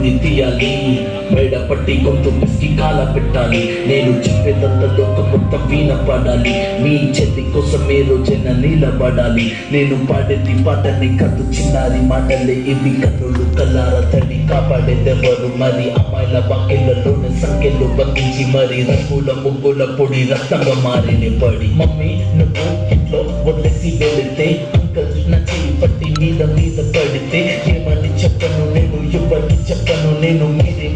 ఊరి తీయాలి, బయట పట్టి కొంత పిసికి కాల పెట్టాలి. నేను చెప్పేదంతా లోకం మొత్తం వినపడాలి, మీ చెల్లి కోసం ఏ రోజైనా నిలబడాలి. నేను పాడేది పాటని కాదు చిన్నారి మాటలే ఇవి, కన్నులు కల్లార తడి కాపాడేదెవరు మరి? అమ్మాయిల వాకిళ్లలోనే సంఖ్యలు బంధించి మరి రంగుల ముగ్గుల పొడి రక్తంగా మారిని పడి. మమ్మీ నువ్వు ఇంట్లో వదిలేసి వెళితే, అంకల్ నా చెయ్యి పట్టి మీద మీద పడితే ఏమని చెప్పను నేను, ఎవరికి చెప్పను నేను?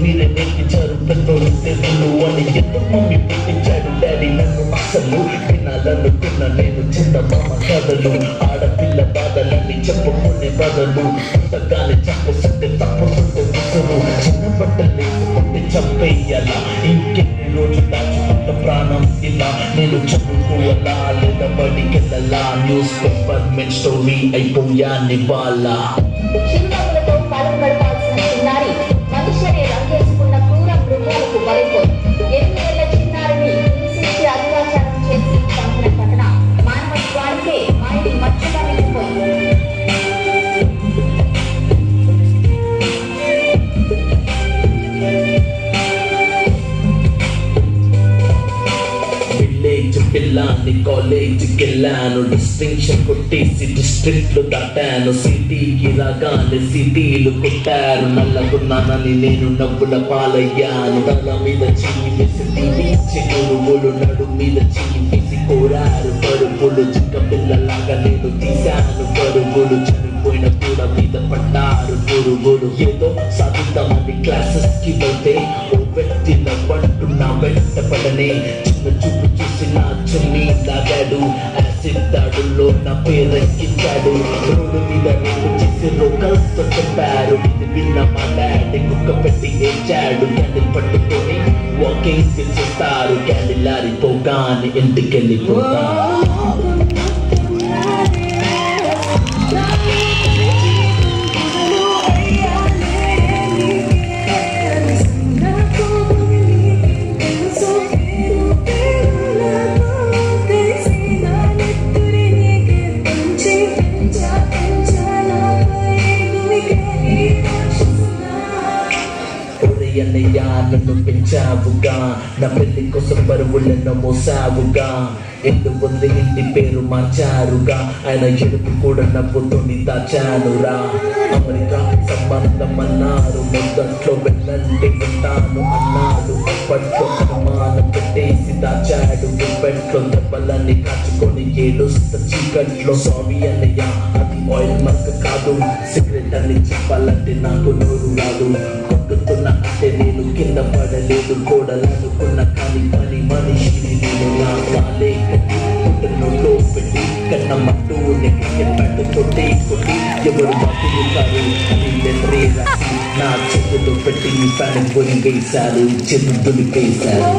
మీరే నేర్పించారు పెద్దోళ్ళు తెలుగులు అని, ఎందుకు మమ్మీ పుట్టించాడు డాడీ నన్ను? అసలు వినాలనుకున్న నేను చందమామ కథలు, ఆడపిల్ల బాధలన్నీ చెప్పుకునే బదులు పుట్టగానే చెప్పకుంటే తప్పుతుంటే విసురు. చిన్న బట్టలు వేసుకుంటే చంపేయాలా, ఇంకెన్ని రోజులు దాచుకుంట ప్రాణం ఇలా? నేను చదువుకోవాలా లేదా బడికెళ్ళాలా? న్యూస్ పేపర్ మెన్ స్టోరీ అయిపోయాని వాళ్ళ. చిరునవ్వులతో కాలం గడపాల్సిన చిన్నారి మనుష్యనే రంగేసుకున్న క్రూర మృగాలకు బలైపోయి 8 ఏళ్ల చిన్నారిని హింసించి అత్యాచారం చేసి చంపిన ఘటన మానవత్వానికే మాయని మచ్చగా మిగిలిపోయింది. పిల్లాన్ని కాలేజీకి వెళ్ళాను, డిస్టింక్షన్ కొట్టేసి డిస్ట్రిక్ట్ లో దాటాను. సిటీకి రాగానే సిటీలు కొట్టారు, నల్లగున్నానని నేను నవ్వుల పాలయ్యాను. తల మీద చెయ్యి వేసి తీసి గురువులు నడు మీద చెయ్యి వేసి కోరారు పరుగులు. చిక్క పిల్లలాగా నేను తీశాను పరుగులు, చనిపోయిన కూడా మీద పడ్డారు పురుగులు. ఏదో సాధిద్దామని క్లాసెస్ కి వెళ్తే ఓ వ్యక్తి నవ్వంటున్నా వెంటపడనే, చిన్న చూపు చూసి నా చెల్లి లాగాడు. యాసిడ్ దాడుల్లో నా పేరెక్కించాడు, రోడ్డు మీద రేపు చేసి రోకల్స్తో చెప్పారు. ఇది విన్న మా డాడీ కుక్క పెట్టి ఏడ్చాడు. క్యాండిల్ పట్టుకొని వాకింగ్ చేస్తారు, క్యాండిల్ ఆరిపోగానే ఇంటికెళ్ళిపోతారు. అన్నయ్య నన్ను పెంచావుగా, నా పెళ్లి కోసం బరువులను మోసావుగా. ఎందు ఉంది ఇంటి పేరు మార్చారుగా, ఆయన ఎడుపు కూడా నవ్వుతుంది దాచానురా. అమెరికా సంబంధం అన్నారు, మొదట్లో వెళ్ళండి ఉంటాను అన్నాడు. అప్పట్లో అనుమానం పెట్టేసి దాచాడు, గుప్పెట్లో దెబ్బలన్నీ కాచుకొని ఏడుస్త చీకట్లో. సారీ అన్నయ్య అది ఆయిల్ మార్క్ కాదు, సిగరెట్ అని చెప్పాలంటే నాకు నోరు రాదు. కొట్టుతున్న అంటే నేను కింద పడలేదు, కోడలనుకున్న కానీ పని మనిషిని నేను. నా కాలే పుట్టినోట్లో పెట్టి కన్న మట్టు నెక్కి కొట్టి కొట్టి ఎవరు మాకు కాదు అని లెటరే రాసి నా చేతులు పెట్టి ఫ్యాన్ పొరి వేశారు, చేతులు దులిపేశారు.